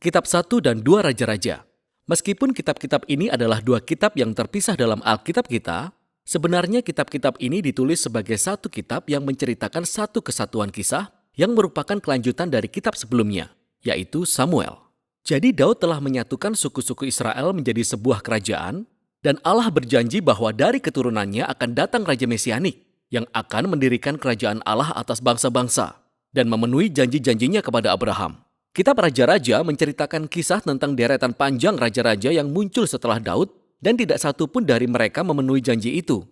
Kitab 1 dan 2 Raja-Raja. Meskipun kitab-kitab ini adalah dua kitab yang terpisah dalam Alkitab kita, sebenarnya kitab-kitab ini ditulis sebagai satu kitab yang menceritakan satu kesatuan kisah yang merupakan kelanjutan dari kitab sebelumnya, yaitu Samuel. Jadi Daud telah menyatukan suku-suku Israel menjadi sebuah kerajaan, dan Allah berjanji bahwa dari keturunannya akan datang Raja Mesianik yang akan mendirikan kerajaan Allah atas bangsa-bangsa dan memenuhi janji-janjinya kepada Abraham. Kitab Raja-Raja menceritakan kisah tentang deretan panjang raja-raja yang muncul setelah Daud dan tidak satu pun dari mereka memenuhi janji itu.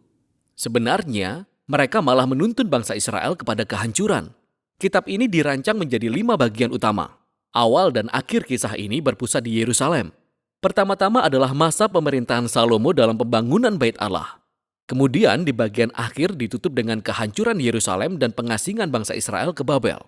Sebenarnya, mereka malah menuntun bangsa Israel kepada kehancuran. Kitab ini dirancang menjadi 5 bagian utama. Awal dan akhir kisah ini berpusat di Yerusalem. Pertama-tama adalah masa pemerintahan Salomo dalam pembangunan Bait Allah. Kemudian di bagian akhir ditutup dengan kehancuran Yerusalem dan pengasingan bangsa Israel ke Babel.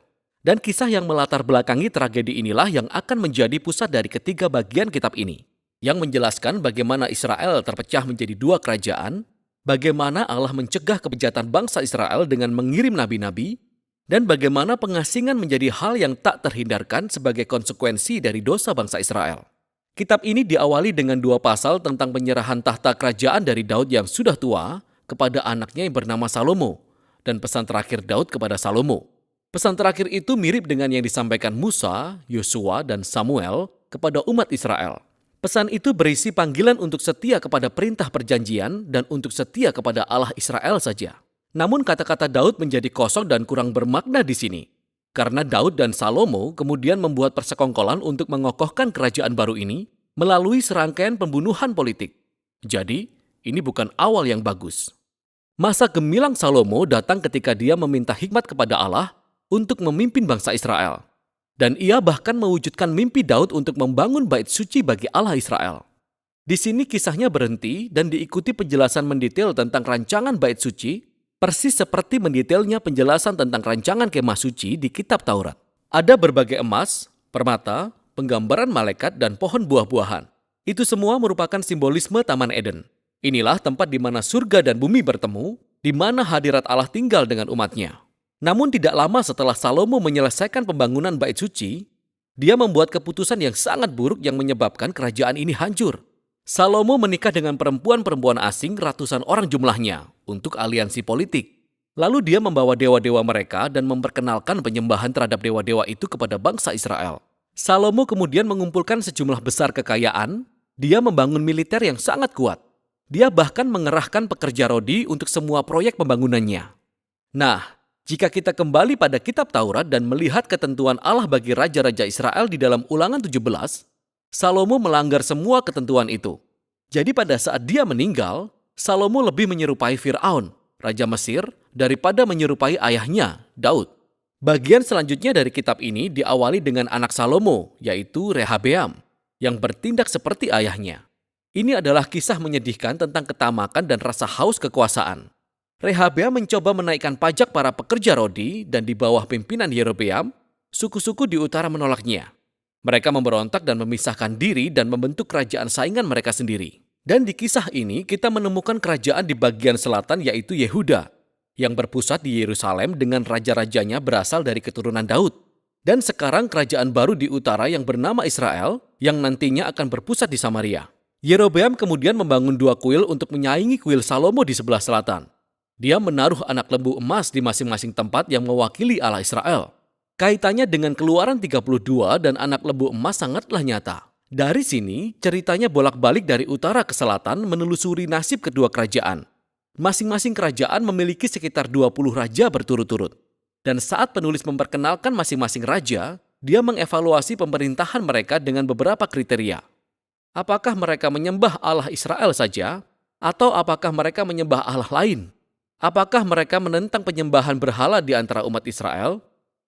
Dan kisah yang melatar belakangi tragedi inilah yang akan menjadi pusat dari ketiga bagian kitab ini, yang menjelaskan bagaimana Israel terpecah menjadi 2 kerajaan, bagaimana Allah mencegah kebejatan bangsa Israel dengan mengirim nabi-nabi, dan bagaimana pengasingan menjadi hal yang tak terhindarkan sebagai konsekuensi dari dosa bangsa Israel. Kitab ini diawali dengan 2 pasal tentang penyerahan tahta kerajaan dari Daud yang sudah tua kepada anaknya yang bernama Salomo, dan pesan terakhir Daud kepada Salomo. Pesan terakhir itu mirip dengan yang disampaikan Musa, Yosua, dan Samuel kepada umat Israel. Pesan itu berisi panggilan untuk setia kepada perintah perjanjian dan untuk setia kepada Allah Israel saja. Namun kata-kata Daud menjadi kosong dan kurang bermakna di sini. Karena Daud dan Salomo kemudian membuat persekongkolan untuk mengokohkan kerajaan baru ini melalui serangkaian pembunuhan politik. Jadi, ini bukan awal yang bagus. Masa gemilang Salomo datang ketika dia meminta hikmat kepada Allah untuk memimpin bangsa Israel. Dan ia bahkan mewujudkan mimpi Daud untuk membangun bait suci bagi Allah Israel. Di sini kisahnya berhenti dan diikuti penjelasan mendetail tentang rancangan bait suci, persis seperti mendetailnya penjelasan tentang rancangan kemah suci di kitab Taurat. Ada berbagai emas, permata, penggambaran malaikat, dan pohon buah-buahan. Itu semua merupakan simbolisme Taman Eden. Inilah tempat di mana surga dan bumi bertemu, di mana hadirat Allah tinggal dengan umatnya. Namun tidak lama setelah Salomo menyelesaikan pembangunan bait suci, dia membuat keputusan yang sangat buruk yang menyebabkan kerajaan ini hancur. Salomo menikah dengan perempuan-perempuan asing ratusan orang jumlahnya untuk aliansi politik. Lalu dia membawa dewa-dewa mereka dan memperkenalkan penyembahan terhadap dewa-dewa itu kepada bangsa Israel. Salomo kemudian mengumpulkan sejumlah besar kekayaan. Dia membangun militer yang sangat kuat. Dia bahkan mengerahkan pekerja rodi untuk semua proyek pembangunannya. Nah, jika kita kembali pada kitab Taurat dan melihat ketentuan Allah bagi raja-raja Israel di dalam Ulangan 17, Salomo melanggar semua ketentuan itu. Jadi pada saat dia meninggal, Salomo lebih menyerupai Fir'aun, raja Mesir, daripada menyerupai ayahnya, Daud. Bagian selanjutnya dari kitab ini diawali dengan anak Salomo, yaitu Rehabeam, yang bertindak seperti ayahnya. Ini adalah kisah menyedihkan tentang ketamakan dan rasa haus kekuasaan. Rehabeam mencoba menaikkan pajak para pekerja rodi dan di bawah pimpinan Yerobeam, suku-suku di utara menolaknya. Mereka memberontak dan memisahkan diri dan membentuk kerajaan saingan mereka sendiri. Dan di kisah ini kita menemukan kerajaan di bagian selatan yaitu Yehuda, yang berpusat di Yerusalem dengan raja-rajanya berasal dari keturunan Daud. Dan sekarang kerajaan baru di utara yang bernama Israel, yang nantinya akan berpusat di Samaria. Yerobeam kemudian membangun 2 kuil untuk menyaingi kuil Salomo di sebelah selatan. Dia menaruh anak lembu emas di masing-masing tempat yang mewakili Allah Israel. Kaitannya dengan Keluaran 32 dan anak lembu emas sangatlah nyata. Dari sini, ceritanya bolak-balik dari utara ke selatan menelusuri nasib kedua kerajaan. Masing-masing kerajaan memiliki sekitar 20 raja berturut-turut. Dan saat penulis memperkenalkan masing-masing raja, dia mengevaluasi pemerintahan mereka dengan beberapa kriteria. Apakah mereka menyembah Allah Israel saja? Atau apakah mereka menyembah Allah lain? Apakah mereka menentang penyembahan berhala di antara umat Israel?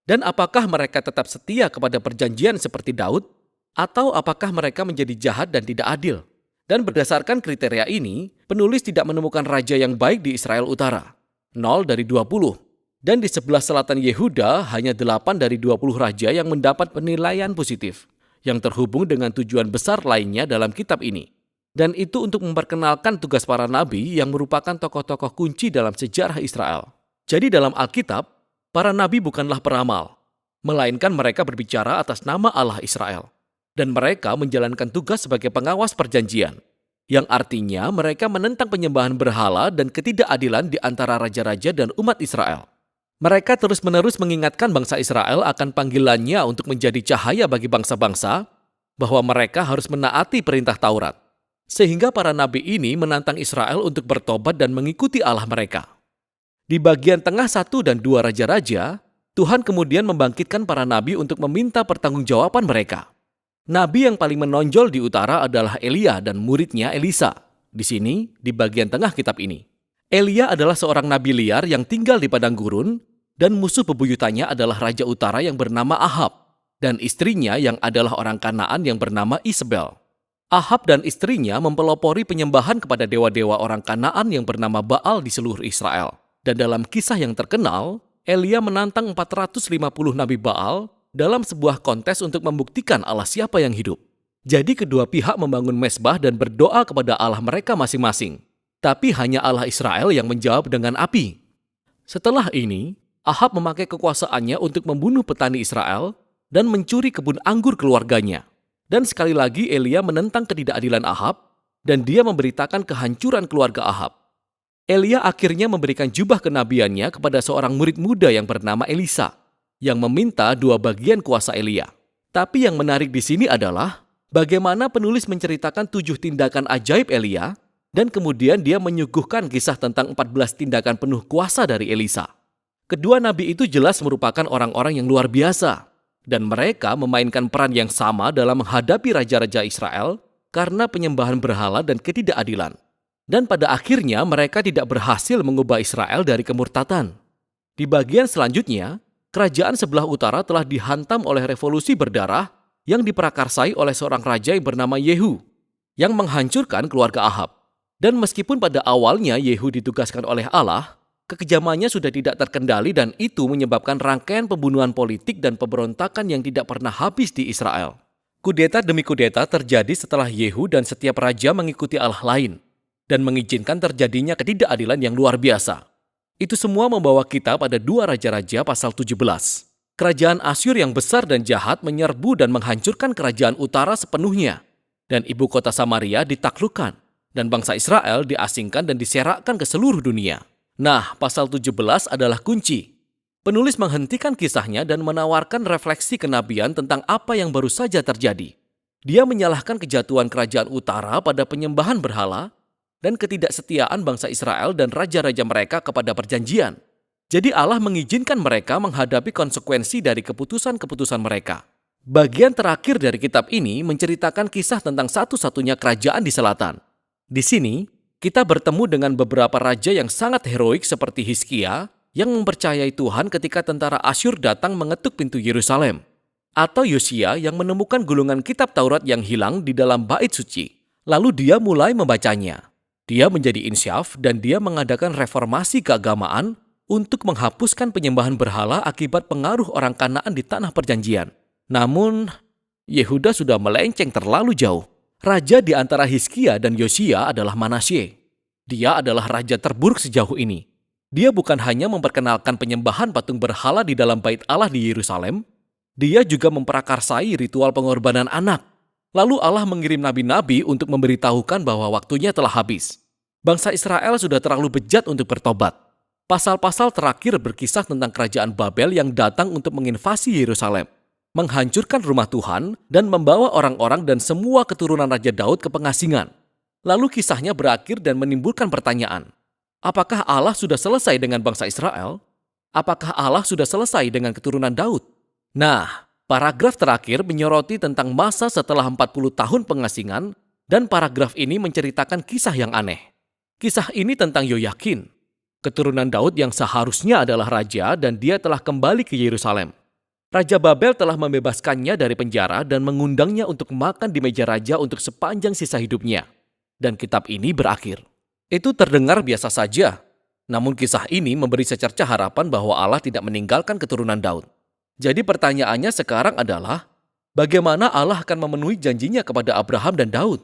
Dan apakah mereka tetap setia kepada perjanjian seperti Daud? Atau apakah mereka menjadi jahat dan tidak adil? Dan berdasarkan kriteria ini, penulis tidak menemukan raja yang baik di Israel Utara. 0 dari 20. Dan di sebelah selatan Yehuda, hanya 8 dari 20 raja yang mendapat penilaian positif, yang terhubung dengan tujuan besar lainnya dalam kitab ini. Dan itu untuk memperkenalkan tugas para nabi yang merupakan tokoh-tokoh kunci dalam sejarah Israel. Jadi dalam Alkitab, para nabi bukanlah peramal, melainkan mereka berbicara atas nama Allah Israel. dan mereka menjalankan tugas sebagai pengawas perjanjian, yang artinya mereka menentang penyembahan berhala dan ketidakadilan di antara raja-raja dan umat Israel. Mereka terus-menerus mengingatkan bangsa Israel akan panggilannya untuk menjadi cahaya bagi bangsa-bangsa, bahwa mereka harus menaati perintah Taurat. Sehingga para nabi ini menantang Israel untuk bertobat dan mengikuti Allah mereka. Di bagian tengah 1 dan 2 raja-raja, Tuhan kemudian membangkitkan para nabi untuk meminta pertanggungjawaban mereka. Nabi yang paling menonjol di utara adalah Elia dan muridnya Elisa. Di sini, di bagian tengah kitab ini. Elia adalah seorang nabi liar yang tinggal di padang gurun, dan musuh bebuyutannya adalah raja utara yang bernama Ahab, dan istrinya yang adalah orang Kanaan yang bernama Isabel. Ahab dan istrinya mempelopori penyembahan kepada dewa-dewa orang Kanaan yang bernama Baal di seluruh Israel. Dan dalam kisah yang terkenal, Elia menantang 450 nabi Baal dalam sebuah kontes untuk membuktikan Allah siapa yang hidup. Jadi kedua pihak membangun mezbah dan berdoa kepada Allah mereka masing-masing. Tapi hanya Allah Israel yang menjawab dengan api. Setelah ini, Ahab memakai kekuasaannya untuk membunuh petani Israel dan mencuri kebun anggur keluarganya. Dan sekali lagi Elia menentang ketidakadilan Ahab, dan dia memberitakan kehancuran keluarga Ahab. Elia akhirnya memberikan jubah kenabiannya kepada seorang murid muda yang bernama Elisa, yang meminta 2 bagian kuasa Elia. Tapi yang menarik di sini adalah bagaimana penulis menceritakan 7 tindakan ajaib Elia, dan kemudian dia menyuguhkan kisah tentang 14 tindakan penuh kuasa dari Elisa. Kedua nabi itu jelas merupakan orang-orang yang luar biasa, dan mereka memainkan peran yang sama dalam menghadapi raja-raja Israel karena penyembahan berhala dan ketidakadilan. Dan pada akhirnya mereka tidak berhasil mengubah Israel dari kemurtatan. Di bagian selanjutnya, kerajaan sebelah utara telah dihantam oleh revolusi berdarah yang diprakarsai oleh seorang raja yang bernama Yehu, yang menghancurkan keluarga Ahab. Dan meskipun pada awalnya Yehu ditugaskan oleh Allah, kekejamannya sudah tidak terkendali dan itu menyebabkan rangkaian pembunuhan politik dan pemberontakan yang tidak pernah habis di Israel. Kudeta demi kudeta terjadi setelah Yehu dan setiap raja mengikuti Allah lain dan mengizinkan terjadinya ketidakadilan yang luar biasa. Itu semua membawa kita pada 2 Raja-Raja pasal 17. Kerajaan Asyur yang besar dan jahat menyerbu dan menghancurkan kerajaan utara sepenuhnya, dan ibu kota Samaria ditaklukkan, dan bangsa Israel diasingkan dan diserakkan ke seluruh dunia. Nah, pasal 17 adalah kunci. Penulis menghentikan kisahnya dan menawarkan refleksi kenabian tentang apa yang baru saja terjadi. Dia menyalahkan kejatuhan kerajaan utara pada penyembahan berhala dan ketidaksetiaan bangsa Israel dan raja-raja mereka kepada perjanjian. Jadi Allah mengizinkan mereka menghadapi konsekuensi dari keputusan-keputusan mereka. Bagian terakhir dari kitab ini menceritakan kisah tentang satu-satunya kerajaan di selatan. Di sini, kita bertemu dengan beberapa raja yang sangat heroik seperti Hizkia yang mempercayai Tuhan ketika tentara Asyur datang mengetuk pintu Yerusalem. Atau Yosia yang menemukan gulungan kitab Taurat yang hilang di dalam bait suci. Lalu dia mulai membacanya. Dia menjadi insyaf dan dia mengadakan reformasi keagamaan untuk menghapuskan penyembahan berhala akibat pengaruh orang Kanaan di tanah perjanjian. Namun, Yehuda sudah melenceng terlalu jauh. Raja di antara Hizkia dan Yosia adalah Manasye. Dia adalah raja terburuk sejauh ini. Dia bukan hanya memperkenalkan penyembahan patung berhala di dalam bait Allah di Yerusalem, dia juga memprakarsai ritual pengorbanan anak. Lalu Allah mengirim nabi-nabi untuk memberitahukan bahwa waktunya telah habis. Bangsa Israel sudah terlalu bejat untuk bertobat. Pasal-pasal terakhir berkisah tentang kerajaan Babel yang datang untuk menginvasi Yerusalem, menghancurkan rumah Tuhan, dan membawa orang-orang dan semua keturunan Raja Daud ke pengasingan. Lalu kisahnya berakhir dan menimbulkan pertanyaan. Apakah Allah sudah selesai dengan bangsa Israel? Apakah Allah sudah selesai dengan keturunan Daud? Nah, paragraf terakhir menyoroti tentang masa setelah 40 tahun pengasingan, dan paragraf ini menceritakan kisah yang aneh. Kisah ini tentang Yoyakin, keturunan Daud yang seharusnya adalah raja dan dia telah kembali ke Yerusalem. Raja Babel telah membebaskannya dari penjara dan mengundangnya untuk makan di meja raja untuk sepanjang sisa hidupnya. Dan kitab ini berakhir. Itu terdengar biasa saja. Namun kisah ini memberi secerca harapan bahwa Allah tidak meninggalkan keturunan Daud. Jadi pertanyaannya sekarang adalah, bagaimana Allah akan memenuhi janjinya kepada Abraham dan Daud?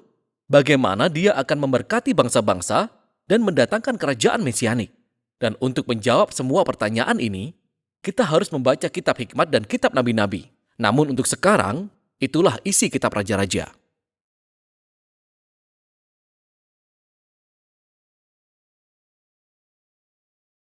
Bagaimana dia akan memberkati bangsa-bangsa dan mendatangkan kerajaan mesianik? Dan untuk menjawab semua pertanyaan ini, kita harus membaca kitab hikmat dan kitab nabi-nabi. Namun untuk sekarang, Itulah isi kitab Raja-Raja.